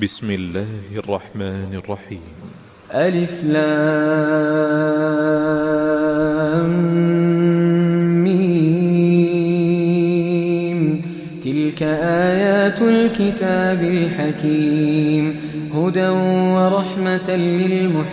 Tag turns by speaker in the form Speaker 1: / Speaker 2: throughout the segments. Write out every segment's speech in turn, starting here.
Speaker 1: بسم الله الرحمن الرحيم.
Speaker 2: ألف لام ميم. تلك آيات الكتاب الحكيم، هدى ورحمة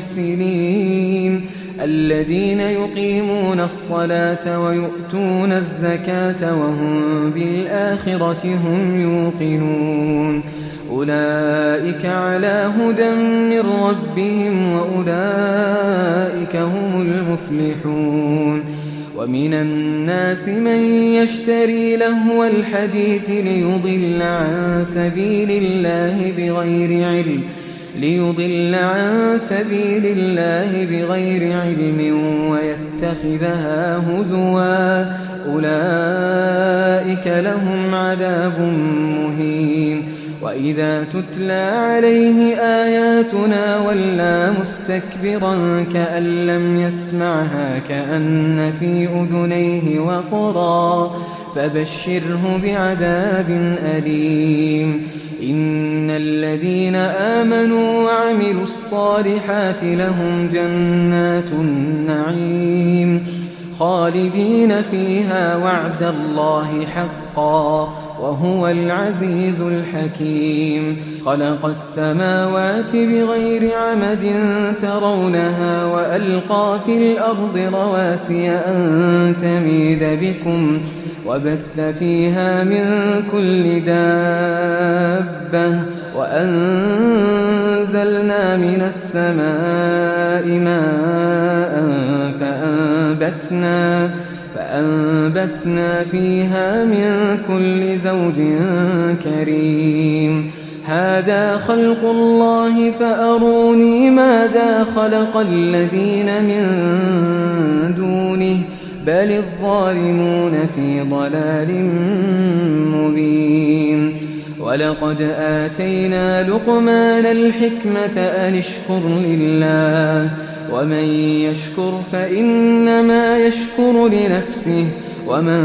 Speaker 2: للمحسنين الذين يقيمون الصلاة ويؤتون الزكاة وهم بالآخرة هم يوقنون. أولئك على هدى من ربهم وأولئك هم المفلحون. ومن الناس من يشتري لهو الحديث ليضل عن سبيل الله بغير علم ويتخذها هزوا، أولئك لهم عذاب مهين. وإذا تتلى عليه آياتنا ولى مستكبرا كأن لم يسمعها كأن في أذنيه وقرا، فبشره بعذاب أليم. إن الذين آمنوا وعملوا الصالحات لهم جنات النعيم خالدين فيها وعد الله حقا وهو العزيز الحكيم. خلق السماوات بغير عمد ترونها وألقى في الأرض رواسي أن تميد بكم وبث فيها من كل دابة وأنزلنا من السماء ماء فأنبتنا فيها من كل زوج كريم. هذا خلق الله فأروني ماذا خلق الذين من دونه بل الظالمون في ضلال مبين. ولقد آتينا لقمان الحكمة أن اشكر لله ومن يشكر فإنما يشكر لنفسه ومن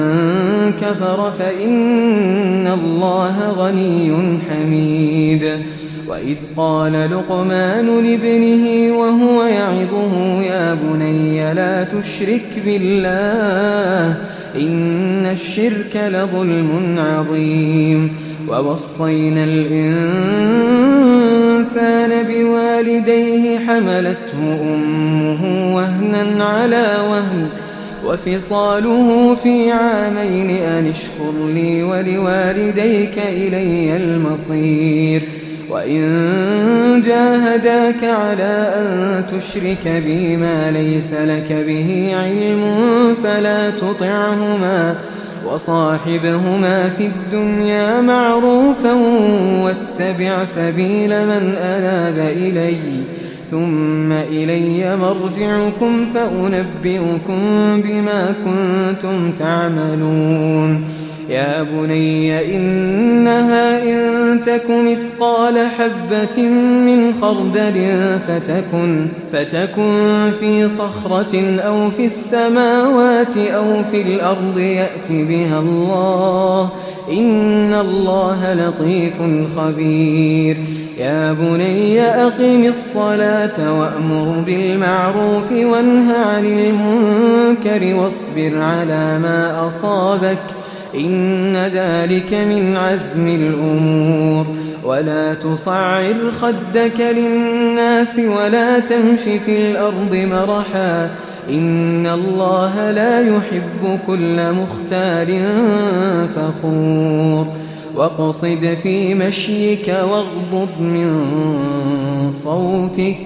Speaker 2: كفر فإن الله غني حميد. وإذ قال لقمان لابنه وهو يعظه يا بني لا تشرك بالله إن الشرك لظلم عظيم. ووصينا الإنسان بوالديه حملته أمه وهنا على وهن وفصاله في عامين أن اشكر لي ولوالديك إلي المصير. وإن جاهداك على أن تشرك بي ما ليس لك به علم فلا تطعهما وصاحبهما في الدنيا معروفا واتبع سبيل من أناب إلي ثم إلي مرجعكم فأنبئكم بما كنتم تعملون. يا بني إنها إن تك مثقال حبة من خردل فتكن في صخرة أو في السماوات أو في الأرض يأت بها الله إن الله لطيف خبير. يا بني أقم الصلاة وأمر بالمعروف وانه عن المنكر واصبر على ما أصابك إن ذلك من عزم الأمور. ولا تصعر خدك للناس ولا تمش في الأرض مرحا إن الله لا يحب كل مختال فخور. واقصد في مشيك واغضض من صوتك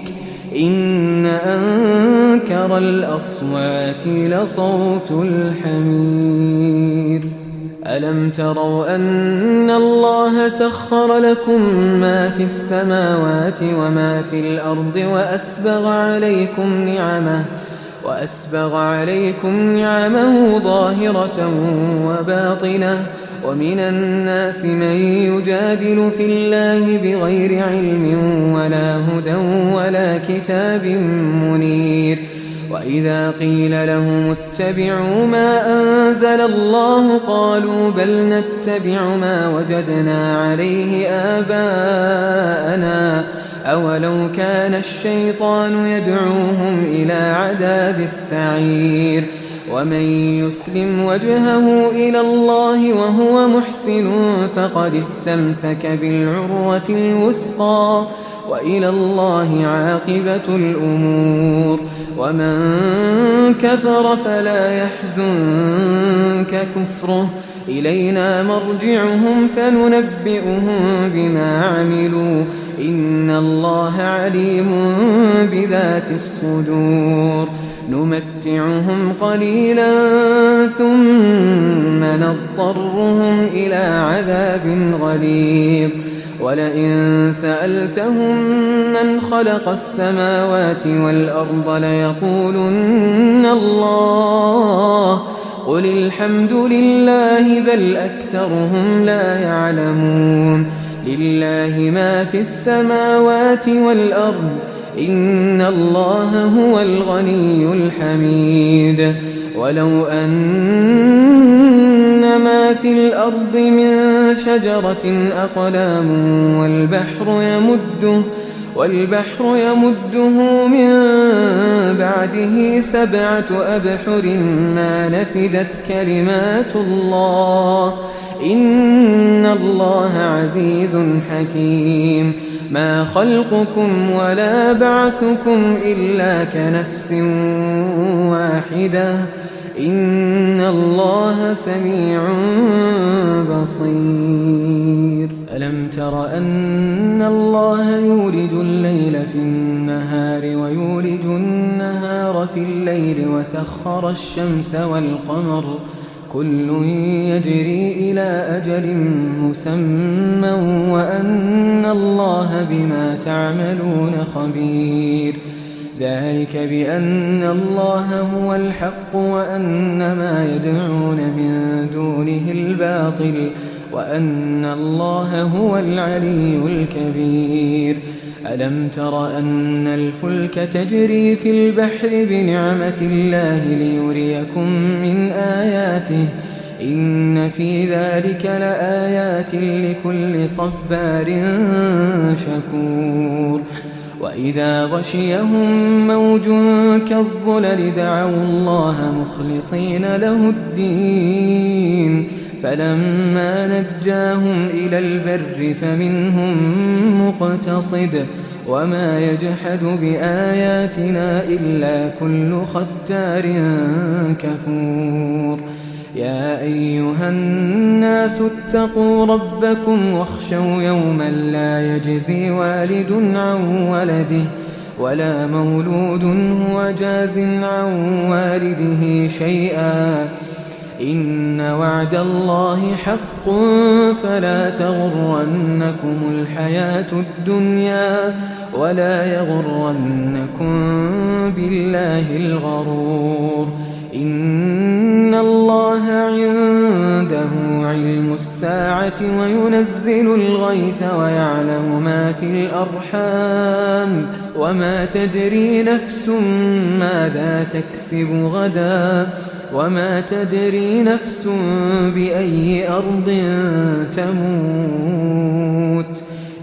Speaker 2: إن أنكر الأصوات لصوت الحمير. ألم تروا أن الله سخر لكم ما في السماوات وما في الأرض وأسبغ عليكم نعمه ظاهرة وباطنة ومن الناس من يجادل في الله بغير علم ولا هدى ولا كتاب منير. وإذا قيل لهم اتبعوا ما أنزل الله قالوا بل نتبع ما وجدنا عليه آباءنا أولو كان الشيطان يدعوهم إلى عذاب السعير ومن يسلم وجهه إلى الله وهو محسن فقد استمسك بالعروة الوثقى وإلى الله عاقبة الأمور ومن كفر فلا يحزنك كفره إلينا مرجعهم فننبئهم بما عملوا إن الله عليم بذات الصدور نمتعهم قليلا ثم نضطرهم إلى عذاب غليظ ولئن سألتهم من خلق السماوات والأرض ليقولن الله قل الحمد لله بل أكثرهم لا يعلمون لله ما في السماوات والأرض إن الله هو الغني الحميد ولو أن ما في الأرض من شجرة أقلام والبحر يمده من بعده 7 أبحر ما نفدت كلمات الله إن الله عزيز حكيم ما خلقكم ولا بعثكم إلا كنفس واحدة إن الله سميع بصير ألم تر أن الله يولج الليل في النهار ويولج النهار في الليل وسخر الشمس والقمر كل يجري إلى أجل مسمى وأن الله بما تعملون خبير ذلك بأن الله هو الحق وأن ما يدعون من دونه الباطل وأن الله هو العلي الكبير ألم تر أن الفلك تجري في البحر بنعمة الله ليريكم من آياته إن في ذلك لآيات لكل صبار شكور وإذا غشيهم موج كالظلل دعوا الله مخلصين له الدين فلما نجاهم إلى البر فمنهم مقتصد وما يجحد بآياتنا إلا كل ختار كفور يا أيها الناس اتقوا ربكم واخشوا يوما لا يجزي والد عن ولده ولا مولود هو جاز عن والده شيئا إن وعد الله حق فلا تغرنكم الحياة الدنيا ولا يغرنكم بالله الغرور إن الله عنده علم الساعة وينزل الغيث ويعلم ما في الأرحام وما تدري نفس ماذا تكسب غدا وما تدري نفس بأي أرض تموت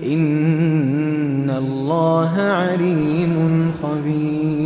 Speaker 2: إن الله عليم خبير